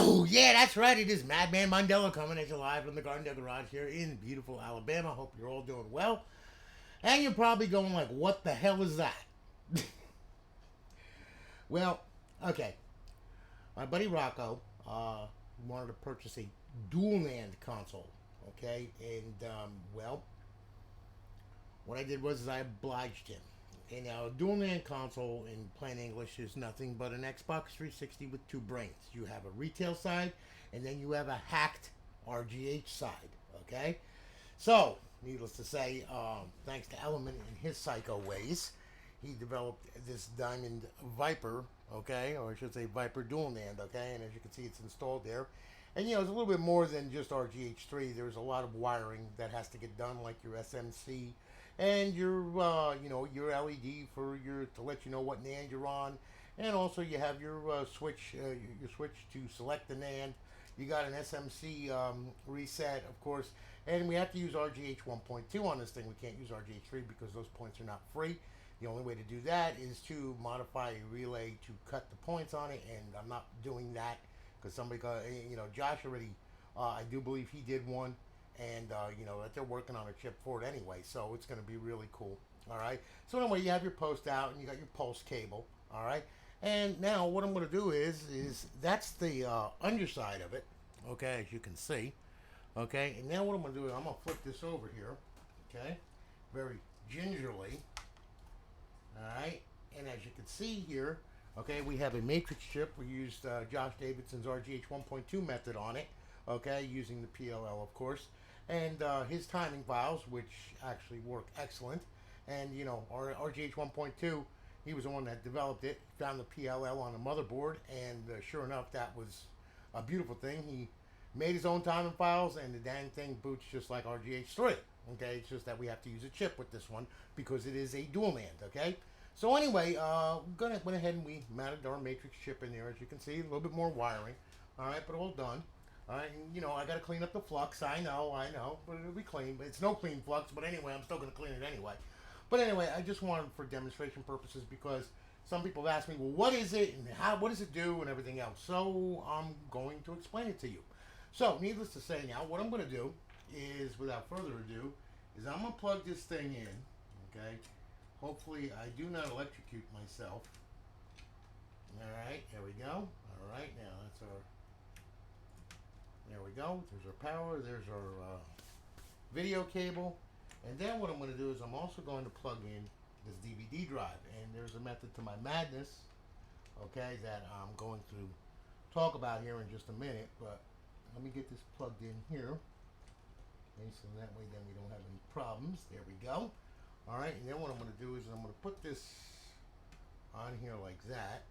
Oh, yeah, that's right. It is Madman Mandela coming at you live from the Gardendale Garage here in beautiful Alabama. Hope you're all doing well. And you're probably going like, what the hell is that? Well, okay. My buddy Rocco wanted to purchase a Dual Nand console. Okay, and well, what I did was I obliged him. Okay, now a Dual Nand console in plain English is nothing but an Xbox 360 with two brains. You have a retail side, and then you have a hacked RGH side. Okay, so needless to say, thanks to Element and his psycho ways, he developed this Diamond Viper. Okay, or I should say Viper Dual Nand. Okay, and as you can see, it's installed there. And you know, it's a little bit more than just RGH3. There's a lot of wiring that has to get done, like your SMC and your your LED for your to let you know what NAND you're on, and also you have your switch your switch to select the NAND. You got an SMC reset, of course, and we have to use RGH 1.2 on this thing. We can't use RGH 3 because those points are not free. The only way to do that is to modify a relay to cut the points on it, and I'm not doing that because somebody got, Josh already, I do believe he did one, and that they're working on a chip for it anyway, so it's going to be really cool. All right. So anyway, you have your post out, and you got your pulse cable. All right. And now what I'm going to do is that's the underside of it. Okay, as you can see. Okay. And now what I'm going to do is I'm going to flip this over here. Okay. Very gingerly. All right. And as you can see here, okay, we have a matrix chip. We used Josh Davidson's RGH 1.2 method on it. Okay, using the PLL, of course, and his timing files, which actually work excellent. And our RGH 1.2, he was the one that developed it. Found the PLL on the motherboard, and sure enough, that was a beautiful thing. He made his own timing files, and the dang thing boots just like RGH 3. Okay, it's just that we have to use a chip with this one because it is a dual NAND. Okay. So anyway, went ahead and we mounted our matrix chip in there. As you can see, a little bit more wiring. All right, but all done. All right, and, I got to clean up the flux. I know, but it'll be clean. But it's no clean flux. But anyway, I'm still going to clean it anyway. But anyway, I just wanted for demonstration purposes because some people have asked me, well, what is it and what does it do and everything else. So I'm going to explain it to you. So needless to say, now what I'm going to do is, without further ado, is I'm going to plug this thing in. Okay. Hopefully, I do not electrocute myself. All right, there we go. All right, now that's our. There we go. There's our power. There's our video cable. And then what I'm going to do is I'm also going to plug in this DVD drive. And there's a method to my madness, okay, that I'm going to talk about here in just a minute. But let me get this plugged in here. Okay, so that way then we don't have any problems. There we go. All right, and then what I'm going to do is I'm going to put this on here like that.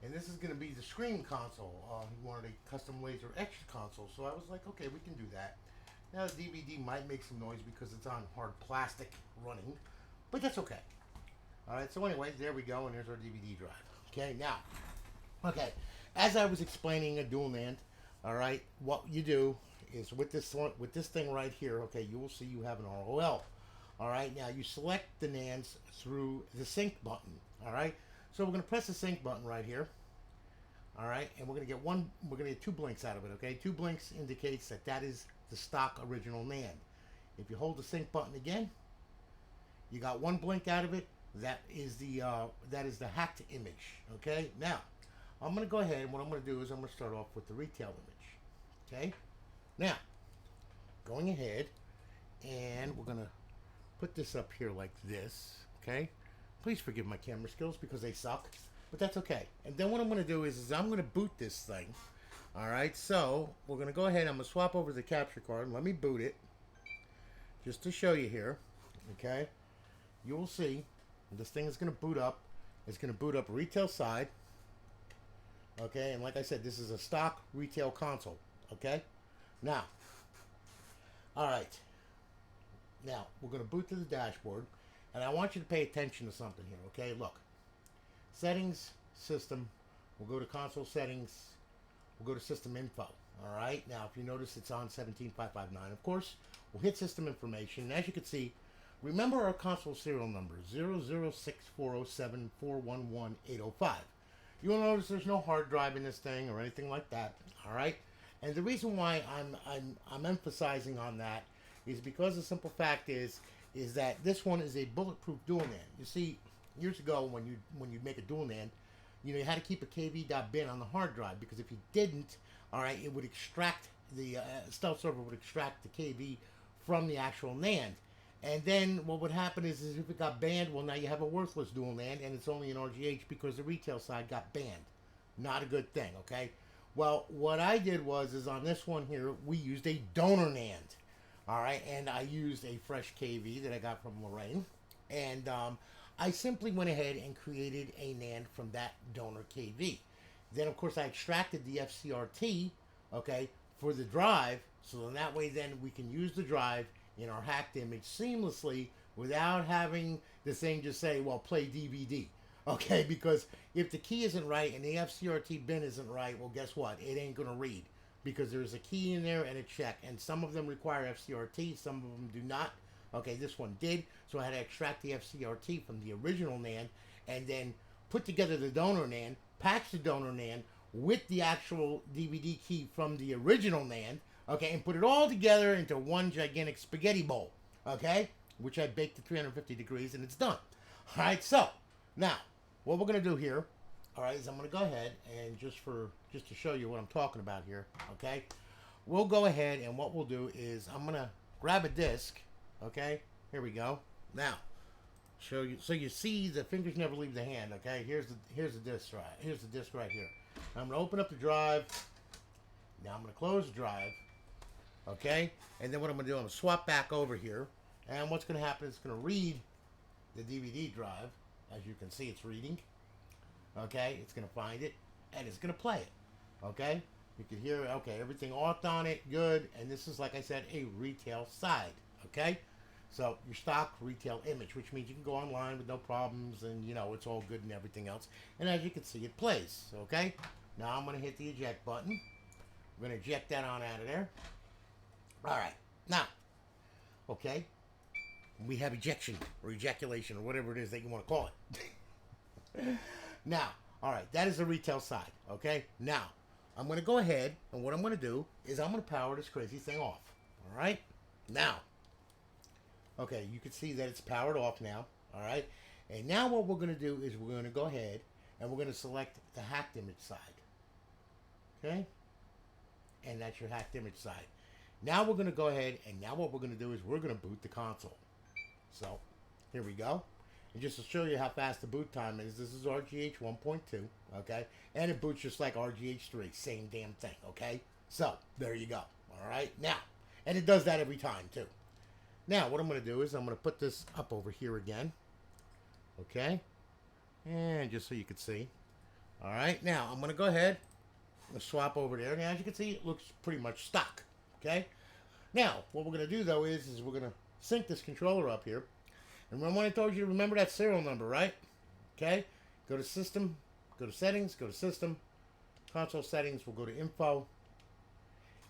And this is going to be the screen console. He wanted a custom laser extra console, so I was like, okay, we can do that. Now the DVD might make some noise because it's on hard plastic running, but that's okay. All right, so anyway, there we go, and there's our DVD drive. Okay, now, okay, as I was explaining a dual NAND, all right, what you do is with this thing right here, okay, you will see you have an ROL. All right, now you select the NANDs through the sync button. All right, so we're going to press the sync button right here. All right, and we're going to get two blinks out of it. Okay, two blinks indicates that is the stock original NAND. If you hold the sync button again, you got one blink out of it. That is the hacked image. Okay, now I'm going to go ahead and what I'm going to do is I'm going to start off with the retail image. Okay, now going ahead and we're going to put this up here like this, okay? Please forgive my camera skills because they suck, but that's okay. And then what I'm going to do is I'm going to boot this thing. All right, so we're going to go ahead. I'm going to swap over the capture card. Let me boot it just to show you here, okay? You will see this thing is going to boot up. It's going to boot up retail side, okay? And like I said, this is a stock retail console, okay? Now, all right. Now, we're going to boot to the dashboard, and I want you to pay attention to something here, okay? Look, settings, system, we'll go to console settings, we'll go to system info, all right? Now, if you notice, it's on 17559, of course. We'll hit system information, and as you can see, remember our console serial number, 0064074118805. You'll notice there's no hard drive in this thing or anything like that. All right. And the reason why I'm emphasizing on that is because the simple fact is that this one is a bulletproof dual NAND. You see, years ago when you make a dual NAND, you had to keep a kv.bin on the hard drive because if you didn't, all right, it would extract the stealth server would extract the kv from the actual NAND. And then what would happen is if it got banned, well, now you have a worthless dual NAND, and it's only an RGH because the retail side got banned. Not a good thing, okay? Well, what I did is on this one here, we used a donor NAND, all right? And I used a fresh KV that I got from Lorraine. And I simply went ahead and created a NAND from that donor KV. Then, of course, I extracted the fcrt, okay, for the drive, so then that way then we can use the drive in our hacked image seamlessly without having the thing just say, well, play DVD. Okay, because if the key isn't right and the fcrt bin isn't right, well, guess what? It ain't going to read because there's a key in there and a check. And some of them require fcrt, some of them do not. Okay, this one did, so I had to extract the fcrt from the original NAND and then put together the donor NAND, patch the donor NAND with the actual DVD key from the original NAND, okay, and put it all together into one gigantic spaghetti bowl, okay, which I baked to 350 degrees, and it's done. All right, so now what we're gonna do here, all right, is I'm gonna go ahead and just to show you what I'm talking about here, okay, we'll go ahead and what we'll do is I'm gonna grab a disc, okay, here we go. Now, show you so you see the fingers never leave the hand, okay. Here's the disc right. Here's the disc right here. I'm gonna open up the drive. Now I'm gonna close the drive. Okay? And then what I'm gonna do, I'm gonna swap back over here. And what's gonna happen is it's gonna read the DVD drive. As you can see, it's reading. Okay, it's gonna find it and it's gonna play it. Okay? You can hear okay, everything authed on it, good, and this is like I said, a retail side. Okay? So your stock retail image, which means you can go online with no problems and it's all good and everything else. And as you can see, it plays. Okay? Now I'm gonna hit the eject button. I'm gonna eject that on out of there. Alright. Now, okay, we have ejection or ejaculation or whatever it is that you want to call it. Now, alright, that is the retail side. Okay? Now, I'm gonna go ahead and what I'm gonna do is I'm gonna power this crazy thing off. Alright? Now, okay, you can see that it's powered off now. Alright? And now what we're gonna do is we're gonna go ahead and we're gonna select the hacked image side. Okay? And that's your hacked image side. Now we're going to go ahead and now what we're going to do is we're going to boot the console. So here we go. And just to show you how fast the boot time is, this is RGH 1.2, okay? And it boots just like RGH 3, same damn thing, okay? So there you go, all right? Now, and it does that every time too. Now what I'm going to do is I'm going to put this up over here again, okay? And just so you can see. All right, now I'm going to go ahead and swap over there. Now as you can see, it looks pretty much stock. Okay. Now, what we're going to do though is we're going to sync this controller up here. And remember when I told you to remember that serial number, right? Okay. Go to System, go to Settings, go to System, Console Settings. We'll go to Info.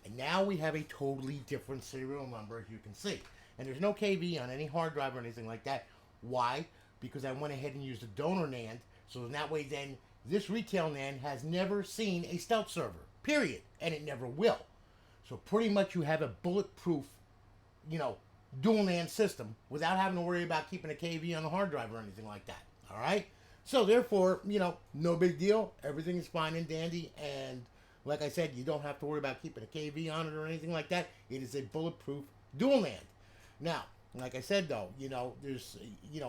And now we have a totally different serial number, as you can see. And there's no KV on any hard drive or anything like that. Why? Because I went ahead and used a donor NAND. So in that way then, this retail NAND has never seen a stealth server. Period. And it never will. So pretty much you have a bulletproof, dual NAND system without having to worry about keeping a KV on the hard drive or anything like that. All right? So therefore, no big deal. Everything is fine and dandy. And like I said, you don't have to worry about keeping a KV on it or anything like that. It is a bulletproof dual NAND. Now, like I said though, there's,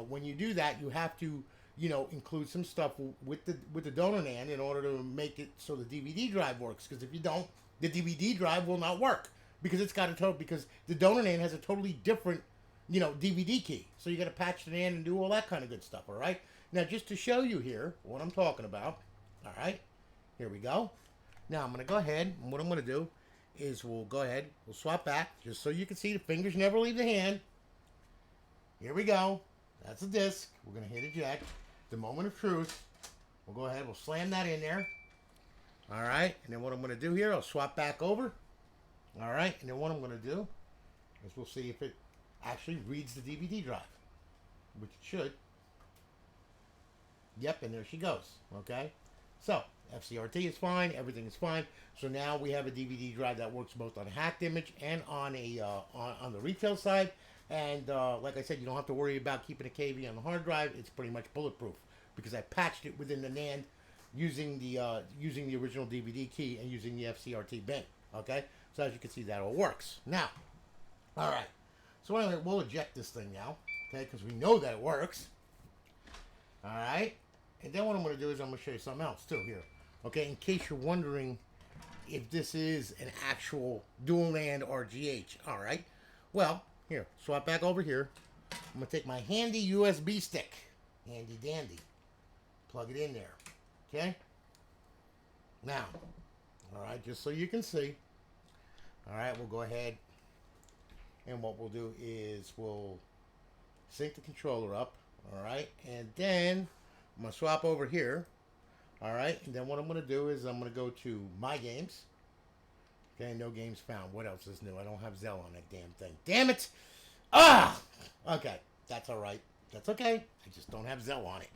when you do that, you have to, include some stuff with the donor NAND in order to make it so the DVD drive works. Because if you don't, the DVD drive will not work because it's got because the donor NAND has a totally different, DVD key. So you got to patch the NAND and do all that kind of good stuff. All right. Now, just to show you here what I'm talking about. All right. Here we go. Now I'm going to go ahead and what I'm going to do is we'll swap back just so you can see the fingers never leave the hand. Here we go. That's the disc. We're going to hit eject. The moment of truth. We'll go ahead. We'll slam that in there. All right, and then what I'm going to do here, I'll swap back over. All right, and then what I'm going to do is we'll see if it actually reads the DVD drive, which it should. Yep, and there she goes, okay? So FCRT is fine, everything is fine. So now we have a DVD drive that works both on a hacked image and on a on the retail side. And like I said, you don't have to worry about keeping a KV on the hard drive. It's pretty much bulletproof because I patched it within the NAND using the original DVD key and using the FCRT bin. Okay, so as you can see, that all works. Now, all right. So anyway, we'll eject this thing now, okay, because we know that it works. All right, and then what I'm going to do is I'm going to show you something else too here, okay, in case you're wondering if this is an actual dual NAND RGH. All right, well, here, swap back over here. I'm going to take my handy USB stick, handy dandy, plug it in there, okay. Now, all right, just so you can see. All right, we'll go ahead and what we'll do is we'll sync the controller up. All right, and then I'm gonna swap over here. All right, and then what I'm gonna do is I'm gonna go to my games. Okay, no games found. What else is new? I don't have Zell on that damn thing. Damn it! Ah! Okay, that's all right. That's okay. I just don't have Zell on it.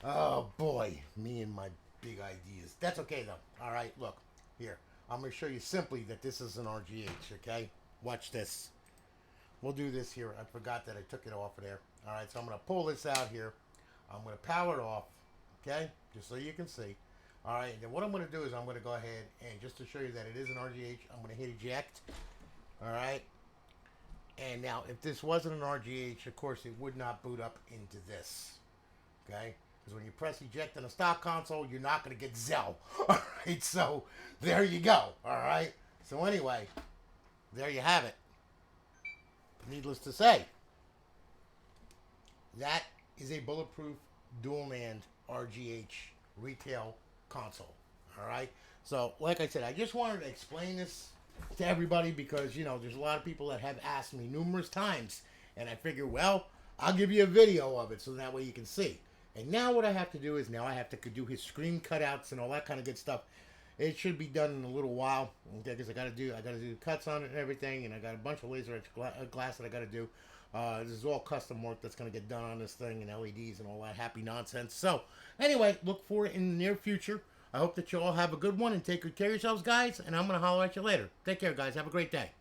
Oh boy, me and my big ideas. That's okay though. All right, look here. I'm gonna show you simply that this is an RGH. Okay, watch this. We'll do this here. I forgot that I took it off of there. All right, so I'm going to pull this out here. I'm going to power it off, okay, just so you can see. All right, and then what I'm going to do is I'm going to go ahead and just to show you that it is an RGH, I'm going to hit eject. All right, and now if this wasn't an RGH, of course, it would not boot up into this, okay? Because when you press eject on a stock console, you're not going to get Zell. All right, so there you go. All right, so anyway, there you have it. Needless to say, that is a bulletproof dual NAND RGH retail console. All right. So, like I said, I just wanted to explain this to everybody because, you know, there's a lot of people that have asked me numerous times. And I figure, well, I'll give you a video of it so that way you can see. And now what I have to do is now I have to do his screen cutouts and all that kind of good stuff. It should be done in a little while, okay, because I gotta do cuts on it and everything, and I got a bunch of laser etch glass that I gotta do. This is all custom work that's gonna get done on this thing, and LEDs and all that happy nonsense. So anyway, look for it in the near future. I hope that you all have a good one and take good care of yourselves, guys. And I'm gonna holler at you later. Take care, guys. Have a great day.